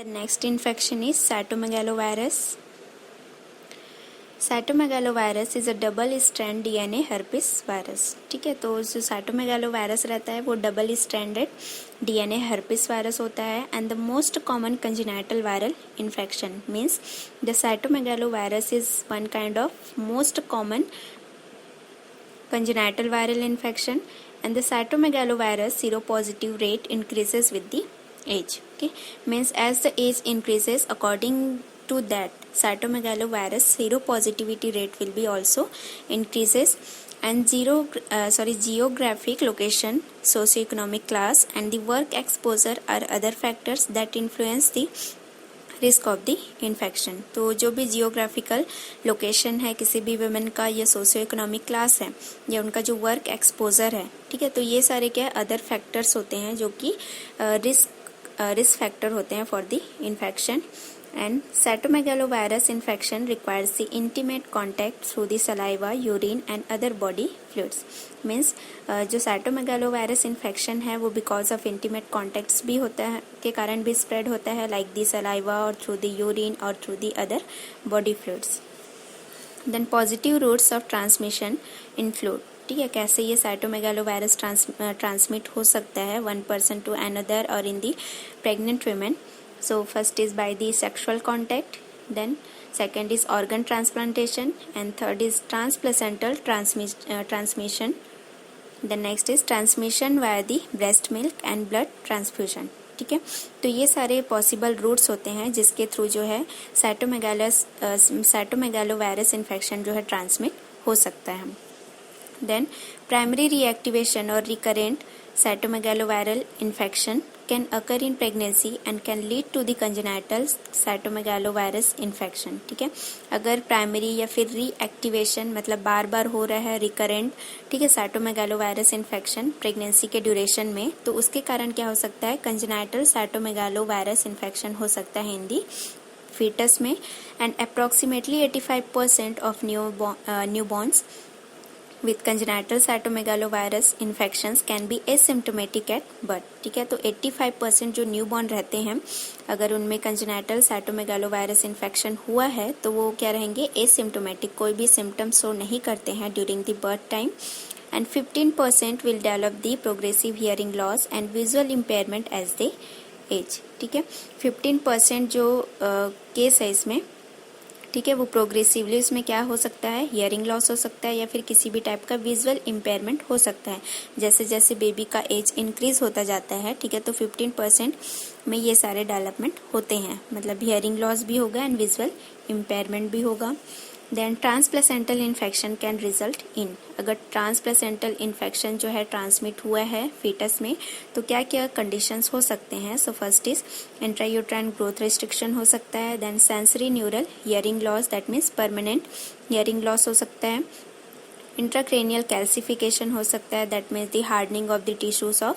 The next infection is cytomegalovirus. Cytomegalovirus is a double strand DNA herpes virus. ठीक है, तो जो cytomegalovirus रहता है वो double stranded DNA herpes virus होता है. And the most common congenital viral infection means the cytomegalovirus is one kind of most common congenital viral infection, and the cytomegalovirus seropositive rate increases with the age. Okay, means as the age increases, according to that cytomegalovirus seropositivity rate will be also increases. And geographic location, socioeconomic class, and the work exposure are other factors that influence the risk of the infection. तो जो भी geographical location है किसी भी women का, या socio economic class है, या उनका जो वर्क एक्सपोजर है, ठीक है, तो ये सारे क्या अदर फैक्टर्स होते हैं जो कि रिस्क फैक्टर होते हैं for the infection. And cytomegalovirus infection requires the intimate contact through the saliva, urine and other body fluids. Means जो cytomegalovirus infection है वो because of intimate contacts भी होता है के कारण भी spread होता है, like the saliva or through the urine or through the other body fluids. Then positive routes of transmission include, ठीक है, कैसे ये cytomegalovirus transmit हो सकता है one person to another or in the pregnant women. So first is by the sexual contact, then second is organ transplantation, and third is transplacental transmission. The next is transmission via the breast milk and blood transfusion. ठीक है, तो ये सारे possible roots होते हैं जिसके through जो है साइटोमेगालोवायरस इन्फेक्शन जो है ट्रांसमिट हो सकता है. देन प्राइमरी रीएक्टिवेशन और recurrent cytomegaloviral infection can occur in pregnancy and can lead to the congenital cytomegalovirus infection. ठीक है, अगर प्राइमरी या फिर रीएक्टिवेशन मतलब बार बार हो रहा है रिकरेंट, ठीक है, साइटोमेगालोवायरस इन्फेक्शन प्रेगनेंसी के ड्यूरेशन में, तो उसके कारण क्या हो सकता है, कंजेनाइटल साइटोमेगालोवायरस इन्फेक्शन हो सकता है इन दी fetus में. And approximately 85% of newborns with congenital cytomegalovirus infections can be asymptomatic at birth. ठीक है, तो 85% जो न्यूबॉर्न रहते हैं अगर उनमें congenital cytomegalovirus infection हुआ है तो वो क्या रहेंगे, asymptomatic, कोई भी symptoms शो नहीं करते हैं during the birth time. And 15% will develop the progressive hearing loss and visual impairment as they age. ठीक है, 15% जो केस है इसमें, ठीक है, वो प्रोग्रेसिवली उसमें क्या हो सकता है, हियरिंग लॉस हो सकता है या फिर किसी भी टाइप का विजुअल इम्पेयरमेंट हो सकता है. जैसे जैसे बेबी का एज इंक्रीज होता जाता है, ठीक है, तो 15% में ये सारे डेवलपमेंट होते हैं, मतलब हियरिंग लॉस भी होगा एंड विजुअल इम्पेयरमेंट भी होगा. Then transplacental infection can result in, अगर ट्रांसप्लेसेंटल इन्फेक्शन जो है ट्रांसमिट हुआ है फीटस में तो क्या क्या कंडीशंस हो सकते हैं. So first is intrauterine growth restriction हो सकता है. Then sensory neural hearing loss, that means permanent hearing loss हो सकता है. इंट्राक्रेनियल कैल्सिफिकेशन हो सकता है, that means the hardening of the tissues of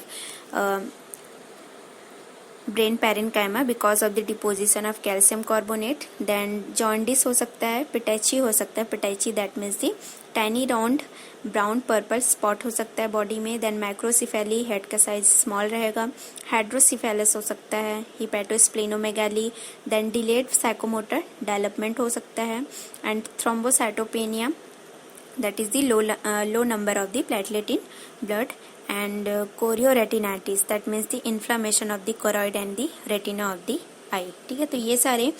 brain parenchyma because of the deposition of calcium carbonate. Then jaundice हो सकता है, petechiae हो सकता है, petechiae that means the tiny round brown purple spot हो सकता है बॉडी में. देन माइक्रोसिफेली, हेड का साइज स्मॉल रहेगा. हाइड्रोसिफेलस हो सकता है, हिपैटोस्प्लेनोमेगाली. देन डिलेड साइकोमोटर डेवलपमेंट हो सकता है. And thrombocytopenia, that is the low number of the platelet in blood. And chorioretinitis, that means the inflammation of the choroid and the retina of the eye. ठीक है, तो ये सारे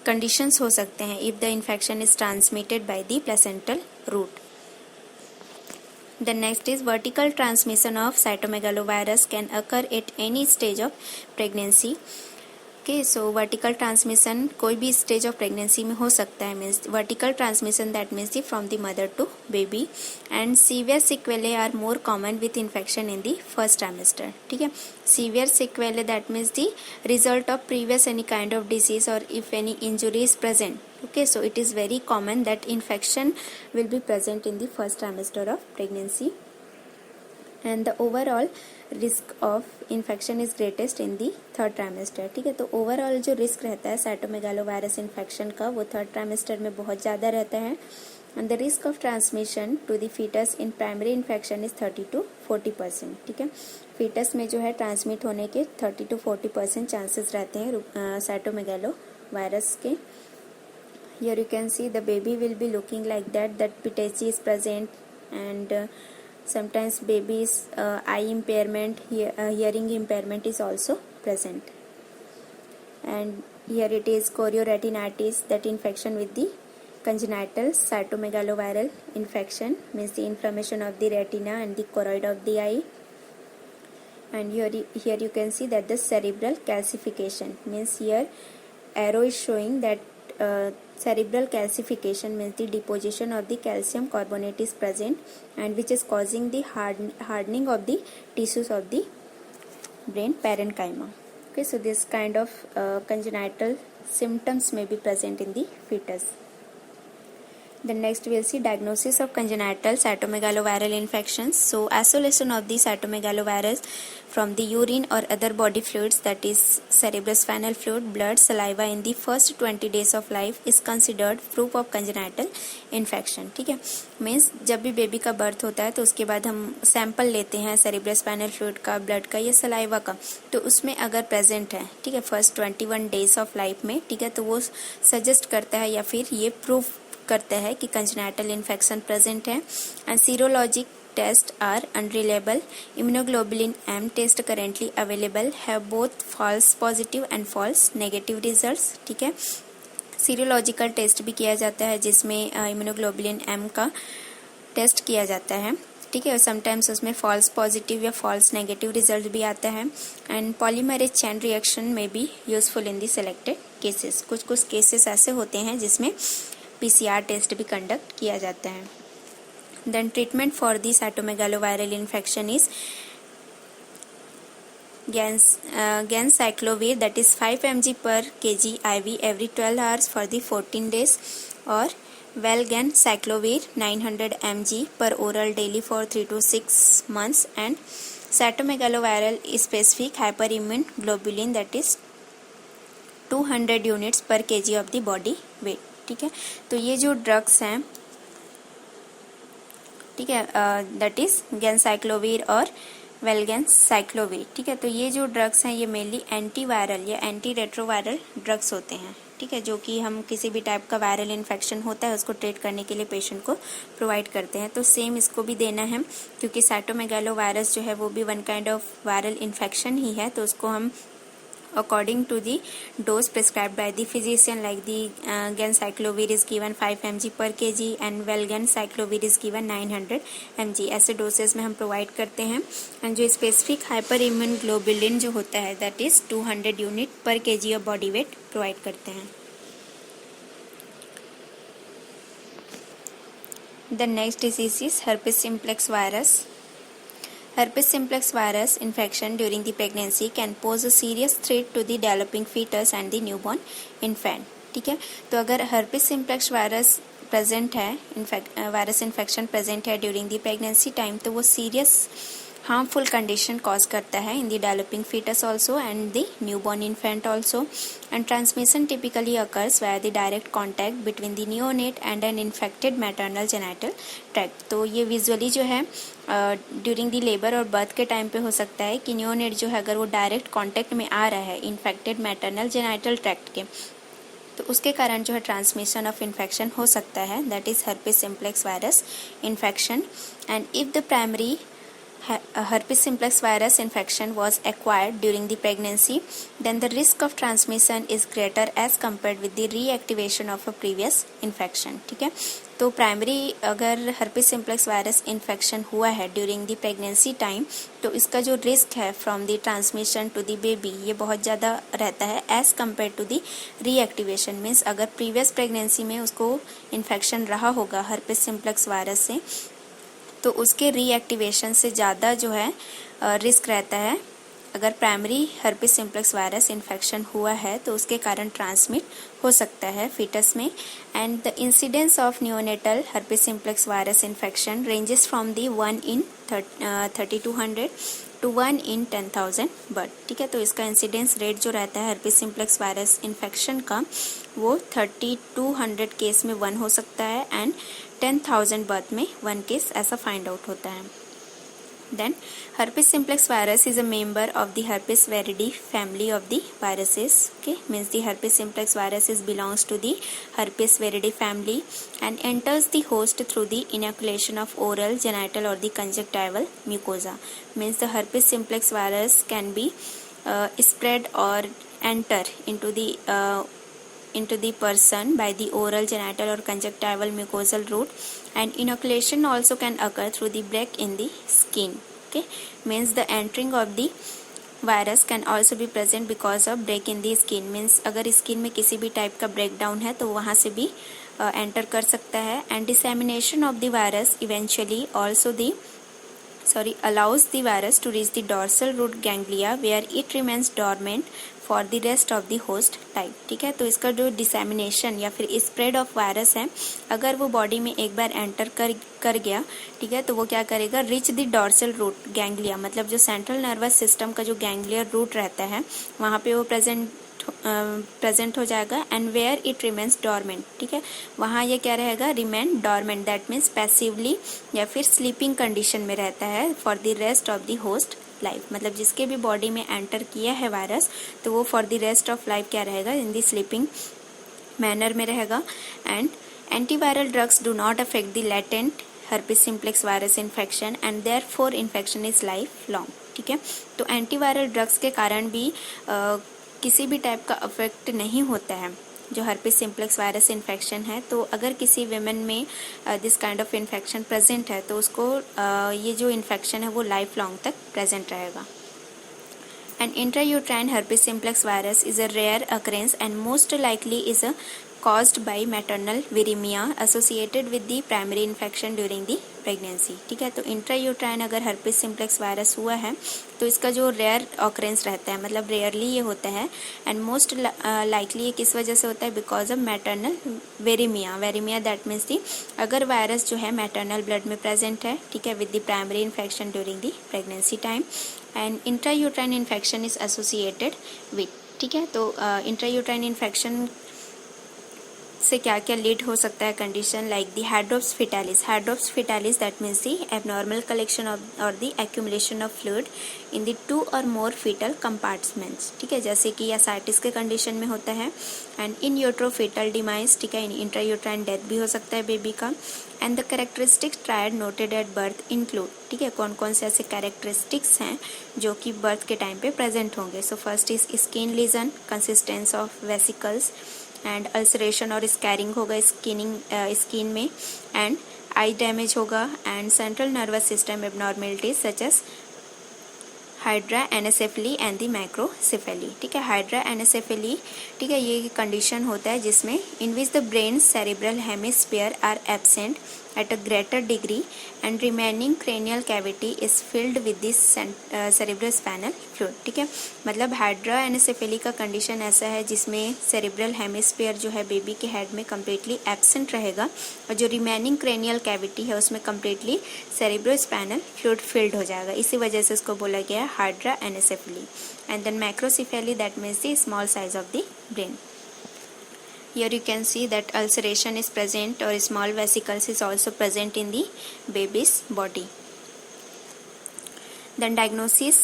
conditions हो सकते हैं if the infection is transmitted by the placental route. The next is vertical transmission of cytomegalovirus can occur at any stage of pregnancy. Okay, so vertical transmission कोई भी stage of pregnancy में हो सकता है. means vertical transmission that means from the mother to baby. And severe sequelae are more common with infection in the first trimester. ठीक है, severe sequelae that means the result of previous any kind of disease or if any injury is present. Okay, so it is very common that infection will be present in the first trimester of pregnancy. And the overall risk of infection is greatest in the third trimester. ठीक है, तो overall जो risk रहता है cytomegalovirus infection का वो third trimester में बहुत ज़्यादा रहता है. And the risk of transmission to the fetus in primary infection is 30 to 40%, ठीक है। फीटस में जो है ट्रांसमिट होने के 30 to 40% चांसेस रहते हैं साइटोमेगालो वायरस के। Here you can see the baby will be looking like that pituitary is present, and sometimes baby's eye impairment, hearing impairment is also present. And here it is chorioretinitis, that infection with the congenital cytomegaloviral infection, means the inflammation of the retina and the choroid of the eye. And here you can see that the cerebral calcification, means here arrow is showing that cerebral calcification means the deposition of the calcium carbonate is present, and which is causing the hardening of the tissues of the brain parenchyma. Okay, so this kind of congenital symptoms may be present in the fetus. Then next we'll see diagnosis of congenital cytomegaloviral infections. So isolation of the cytomegalovirus from the urine or other body fluids, that is cerebrospinal fluid, blood, saliva in the first 20 days of life is considered proof of congenital infection, ठीक है। Means जब भी baby का birth होता है तो उसके बाद हम सैंपल लेते हैं सेरेब्रोस्पाइनल फ्लूइड का, ब्लड का या सलाइवा का, तो उसमें अगर प्रेजेंट है, ठीक है, फर्स्ट 21 डेज ऑफ लाइफ में, ठीक है, तो वो सजेस्ट करता है या फिर ये प्रूफ करता है कि कंजेनाइटल इन्फेक्शन प्रेजेंट है। And serologic test are unreliable. Immunoglobulin M test currently available have both false positive and false negative results, ठीक है। सीरोलॉजिकल टेस्ट भी किया जाता है जिसमें इम्यूनोग्लोबुलिन एम का टेस्ट किया जाता है, ठीक है, और समटाइम्स उसमें फॉल्स पॉजिटिव या फॉल्स नेगेटिव रिजल्ट भी आता है। एंड पॉलीमरेज चेन रिएक्शन में भी useful in the selected cases. कुछ कुछ केसेस ऐसे होते हैं जिसमें PCR टेस्ट भी कंडक्ट किया जाता है। Then treatment for the cytomegaloviral infection is ganciclovir, that is 5 mg per kg IV every 12 hours for the 14 days, or valganciclovir 900 mg per oral daily for 3 to 6 months, and cytomegaloviral specific hyperimmune globulin, that is 200 units per kg of the body weight, ठीक है। तो ये जो drugs हैं, ठीक है, that is गैंसाइक्लोविर और वेलगैंसाइक्लोविर, ठीक है। तो ये जो ड्रग्स हैं ये मेनली एंटीवायरल या एंटी रेट्रोवायरल ड्रग्स होते हैं, ठीक है, जो कि हम किसी भी टाइप का वायरल इन्फेक्शन होता है उसको ट्रीट करने के लिए पेशेंट को प्रोवाइड करते हैं। तो सेम इसको भी देना है, क्योंकि साइटोमेगालो वायरस जो है वो भी one kind of viral infection ही है, तो उसको हम according to the dose prescribed by the physician, like the ganciclovir is given 5 mg per kg and valganciclovir is given 900 mg, ऐसे डोसेस में हम प्रोवाइड करते हैं। एंड जो स्पेसिफिक हाइपर इम्यून ग्लोबुलिन जो होता है दैट इज 200 यूनिट पर kg of body weight provide करते हैं। The next disease is herpes simplex virus. Herpes simplex virus infection during the pregnancy can pose a serious threat to the developing fetus and the newborn infant, ठीक है। तो अगर herpes simplex virus present है, virus infection present है during the pregnancy time, तो वो serious harmful condition cause करता है in the developing fetus also and the newborn infant also, and transmission typically occurs via the direct contact between the neonate and an infected maternal genital tract. तो ये visually जो है during the labour और birth के time पे हो सकता है कि न्योनेट जो है अगर वो डायरेक्ट कॉन्टेक्ट में आ रहा है इन्फेक्टेड मैटरनल जेनाइटल ट्रैक्ट के, तो उसके कारण जो है ट्रांसमिशन ऑफ इन्फेक्शन हो सकता है, that is herpes simplex virus infection. And if the primary herpes simplex virus infection was acquired during the pregnancy, then the risk of transmission is greater as compared with the reactivation of a previous infection, ठीक है। तो primary अगर herpes simplex virus infection हुआ है during the pregnancy time, तो इसका जो risk है from the transmission to the baby ये बहुत ज़्यादा रहता है as compared to the reactivation. Means अगर प्रीवियस प्रेगनेंसी में उसको इन्फेक्शन रहा होगा herpes simplex virus से, तो उसके रीएक्टिवेशन से ज़्यादा जो है रिस्क रहता है अगर primary herpes simplex virus infection हुआ है, तो उसके कारण ट्रांसमिट हो सकता है फीटस में। And the incidence of neonatal herpes simplex virus infection ranges from the 1 in 3200 to 1 in 10,000 birth, ठीक है। तो इसका इंसिडेंस रेट जो रहता है herpes simplex वायरस इन्फेक्शन का वो 3200 केस में 1 हो सकता है एंड 10,000 बर्थ में 1 केस ऐसा फाइंड आउट होता है। Then herpes simplex virus is a member of the herpes viridae family of the viruses. Okay, means the herpes simplex viruses belongs to the herpes viridae family and enters the host through the inoculation of oral, genital or the conjunctival mucosa. Means the herpes simplex virus can be spread or enter into the person by the oral, genital or conjunctival mucosal route, and inoculation also can occur through the break in the skin. Okay, means the entering of the virus can also be present because of break in the skin. Means अगर skin में किसी भी type का break down है तो वहां से भी एंटर कर सकता है. And dissemination of the virus eventually also allows the virus to reach the dorsal root ganglia where it remains dormant for the rest of the host type. ठीक है, तो इसका जो डिसेमिनेशन या फिर स्प्रेड ऑफ वायरस है, अगर वो बॉडी में एक बार एंटर कर गया, ठीक है, तो वो क्या करेगा, reach the dorsal root ganglia, मतलब जो सेंट्रल नर्वस सिस्टम का जो गैंग्लियर रूट रहता है वहां पे वो प्रेजेंट हो जाएगा. And where it remains dormant. ठीक है, वहां ये क्या रहेगा, remain dormant, that means passively या फिर स्लीपिंग कंडीशन में रहता है for the rest of the host life. मतलब जिसके भी बॉडी में एंटर किया है वायरस तो वो for the rest of life क्या रहेगा, इन द स्लीपिंग मैनर में रहेगा. And antiviral drugs do not affect the latent herpes simplex virus infection and therefore infection is lifelong. ठीक है, तो एंटीवायरल ड्रग्स के कारण भी किसी भी टाइप का अफेक्ट नहीं होता है जो herpes simplex वायरस इन्फेक्शन है. तो अगर किसी विमेन में this kind of infection present है तो उसको ये जो इन्फेक्शन है वो लाइफ लॉन्ग तक प्रेजेंट रहेगा. An intrauterine herpes simplex virus is a rare occurrence and most likely is caused by maternal viremia associated with the primary infection during the pregnancy. ठीक है, तो इंट्रायूट्राइन अगर herpes simplex वायरस हुआ है तो इसका जो रेयर ऑकरेंस रहता है, मतलब रेयरली ये होता है. एंड मोस्ट लाइकली ये किस वजह से होता है, because of maternal viraemia that means the अगर वायरस जो है मैटरनल ब्लड में प्रेजेंट है, ठीक है, with the primary infection during the pregnancy time. And intrauterine infection is associated with. ठीक है, तो इंट्रायूट्राइन इन्फेक्शन से क्या क्या लीड हो सकता है condition, like the hydrops fetalis that means the abnormal collection of और दी एक्यूमुलेशन ऑफ फ्लूइड इन दी 2 और मोर फीटल कंपार्टमेंट्स. ठीक है, जैसे कि एसाइटिस के कंडीशन में होता है. And in utero fetal demise, ठीक है, इन इंट्रायूट्राइन डेथ भी हो सकता है बेबी का. And the characteristics triad noted at birth include. ठीक है, कौन कौन से ऐसे कैरेक्टरिस्टिक्स हैं जो कि बर्थ के टाइम पे प्रेजेंट होंगे. So first is skin lesion, consistence of vesicles and ulceration और स्कैरिंग होगा स्किन में. एंड आई डैमेज होगा. And central nervous system abnormalities such as hydranencephaly and the microcephaly. ठीक है, हाइड्रा एनेसेफली, ठीक है, ये कंडीशन होता है जिसमें in which the brain cerebral hemisphere are absent at a greater degree and remaining cranial cavity is filled with this cerebrospinal fluid. ठीक है, मतलब हाइड्रा एनेसेफेली का कंडीशन ऐसा है जिसमें सेरिब्रल हेमिस्फीयर जो है बेबी के हेड में कम्प्लीटली एब्सेंट रहेगा और जो रिमेनिंग क्रेनियल कैविटी है उसमें कम्प्लीटली सेरिब्रोस्पाइनल फ्लूइड फिल्ड हो जाएगा. इसी वजह से उसको बोला गया hydranencephaly. And then microcephaly that means the small size of the brain. Here you can see that ulceration is present or small vesicles is also present in the baby's body. Then diagnosis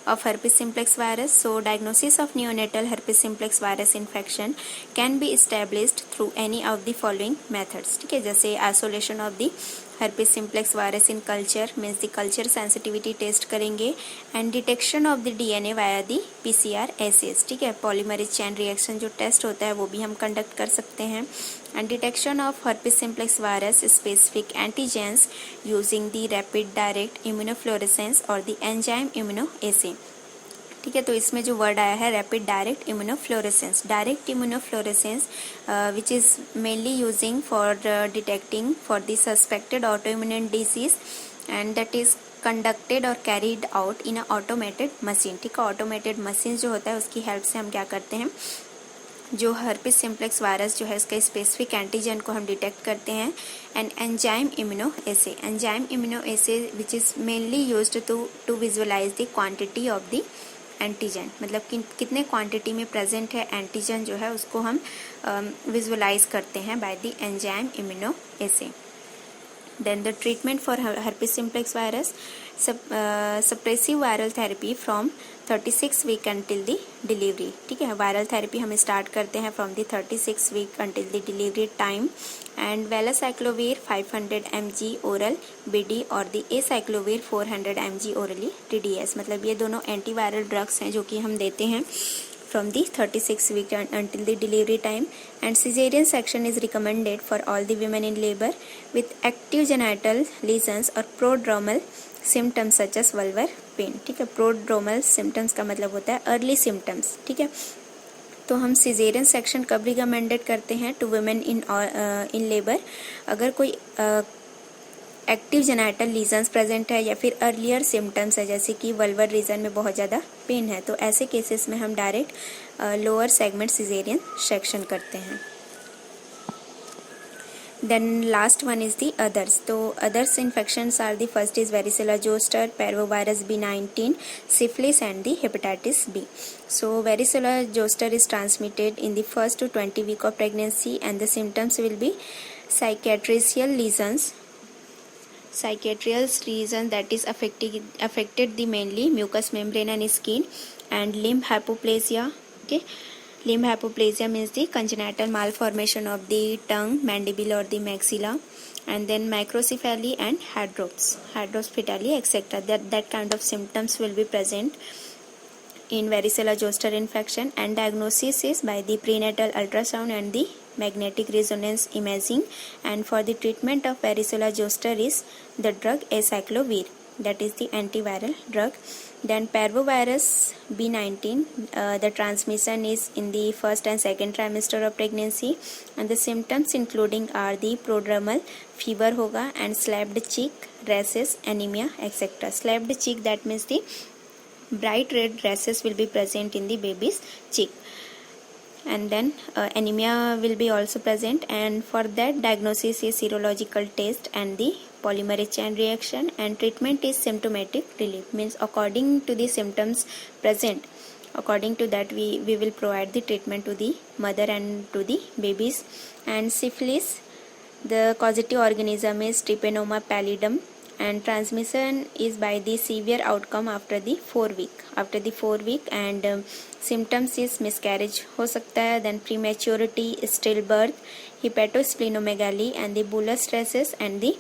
of herpes simplex virus. So diagnosis of neonatal herpes simplex virus infection can be established through any of the following methods. ठीक है, जैसे isolation of the herpes simplex virus in culture means the culture sensitivity test करेंगे. and detection of the DNA via the PCR assays. ठीक है, polymerase chain reaction जो test होता है वो भी हम कंडक्ट कर सकते हैं. and detection of herpes simplex virus specific antigens using the rapid direct immunofluorescence or the enzyme immunoassay. ठीक है, तो इसमें जो वर्ड आया है rapid direct immunofluorescence which is mainly using for detecting for the suspected autoimmune disease and that is conducted और carried out in a automated machine. ठीक है, ऑटोमेटेड मशीन जो होता है उसकी हेल्प से हम क्या करते हैं, जो herpes simplex वायरस जो है इसका स्पेसिफिक एंटीजन को हम डिटेक्ट करते हैं. And enzyme immunoassay which is mainly used to visualise the quantity of the antigen, मतलब कितने क्वांटिटी में प्रेजेंट है एंटीजन जो है उसको हम विजुअलाइज करते हैं by the enzyme immunoassay. Then the treatment for herpes simplex virus, suppressive viral therapy from 36 week until the delivery. ठीक है, वायरल थेरेपी हम स्टार्ट करते हैं from the 36 week until the delivery time. And valacyclovir 500 mg oral BD और the acyclovir 400 mg orally TDS. मतलब ये दोनों antiviral drugs हैं जो कि हम देते हैं from the 36 week until the delivery time. And cesarean section is recommended for all the women in labor with active genital lesions or prodromal symptoms such as vulvar pain. ठीक है, prodromal symptoms का मतलब होता है early symptoms. ठीक है, तो हम सिजेरियन सेक्शन कब रिकमेंडेड करते हैं टू वुमेन इन लेबर? अगर कोई एक्टिव जेनाइटल लीजन्स प्रेजेंट है या फिर अर्लियर सिम्टम्स है, जैसे कि वल्वर रीजन में बहुत ज़्यादा पेन है, तो ऐसे केसेस में हम direct lower segment caesarean section करते हैं. Then last one is the others. तो others infections are the first is varicella zoster, parvovirus B19, syphilis and the hepatitis B. So varicella zoster is transmitted in the first to 20 week of pregnancy and the symptoms will be cicatricial lesions that is affected the mainly mucous membrane and skin, and limb hypoplasia. Okay, limb hypoplasia means the congenital malformation of the tongue, mandible or the maxilla, and then microcephaly and hydrocephaly etc. That kind of symptoms will be present in varicella zoster infection. And diagnosis is by the prenatal ultrasound and the magnetic resonance imaging. And for the treatment of varicella zoster is the drug acyclovir, that is the antiviral drug. Then parvovirus B19, the transmission is in the first and second trimester of pregnancy, and the symptoms including are the prodromal fever hoga and slapped cheek, rashes, anemia etc. Slapped cheek, that means the bright red rashes will be present in the baby's cheek, and then anemia will be also present. And for that diagnosis is serological test and the polymerase chain reaction, and treatment is symptomatic relief, means according to the symptoms present, according to that we will provide the treatment to the mother and to the babies. And syphilis, the causative organism is Trypanosoma pallidum, and transmission is by the severe outcome after the 4 week, and symptoms is miscarriage हो सकता है, then prematurity, stillbirth, hepatosplenomegaly, and the bullous stresses and the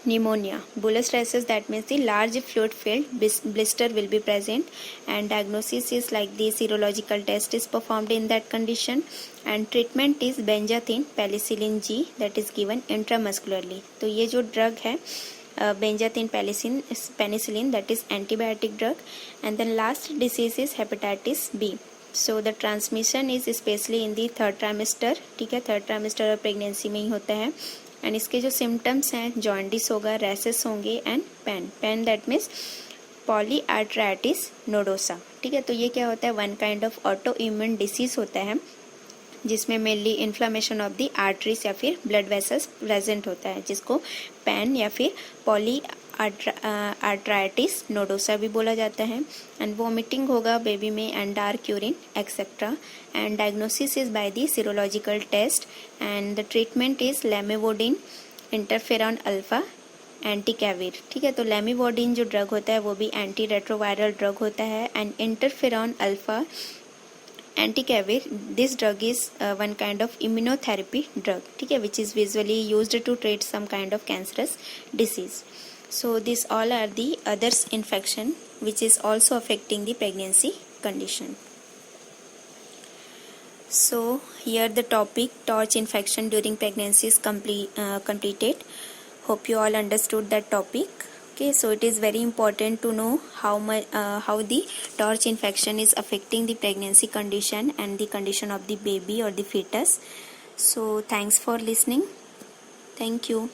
pneumonia. Bullous stresses, that means the large fluid filled blister will be present, and diagnosis is like the serological test is performed in that condition, and treatment is benzathine penicillin G, that is given intramuscularly. तो ये जो drug है benzathine penicillin, that is antibiotic drug. And then last disease is hepatitis B. So the transmission is especially in the third trimester. ठीक है, third trimester और pregnancy में ही होता है. एंड इसके जो सिम्टम्स हैं, जॉन्डिस होगा, रैसेस होंगे, and pain that means polyarteritis nodosa. ठीक है, तो ये क्या होता है, one kind of autoimmune disease होता है जिसमें mainly inflammation of the arteries या फिर ब्लड वेसल्स प्रेजेंट होता है, जिसको पैन या फिर पॉलीआर्थराइटिस नोडोसा भी बोला जाता है. एंड वोमिटिंग होगा बेबी में, and dark urine etcetera. And diagnosis is by the serological test, and the treatment is lamivudine, interferon alpha, entecavir. ठीक है, तो लेमिवोडिन जो ड्रग होता है वो भी एंटी रेट्रोवायरल ड्रग होता है, and interferon alpha anticavir, this drug is one kind of immunotherapy drug, ठीक है, which is visually used to treat some kind of cancerous disease. So these all are the others infection which is also affecting the pregnancy condition. So here the topic torch infection during pregnancy is completed. Hope you all understood that topic. Okay, so it is very important to know how the torch infection is affecting the pregnancy condition and the condition of the baby or the fetus. So thanks for listening. Thank you.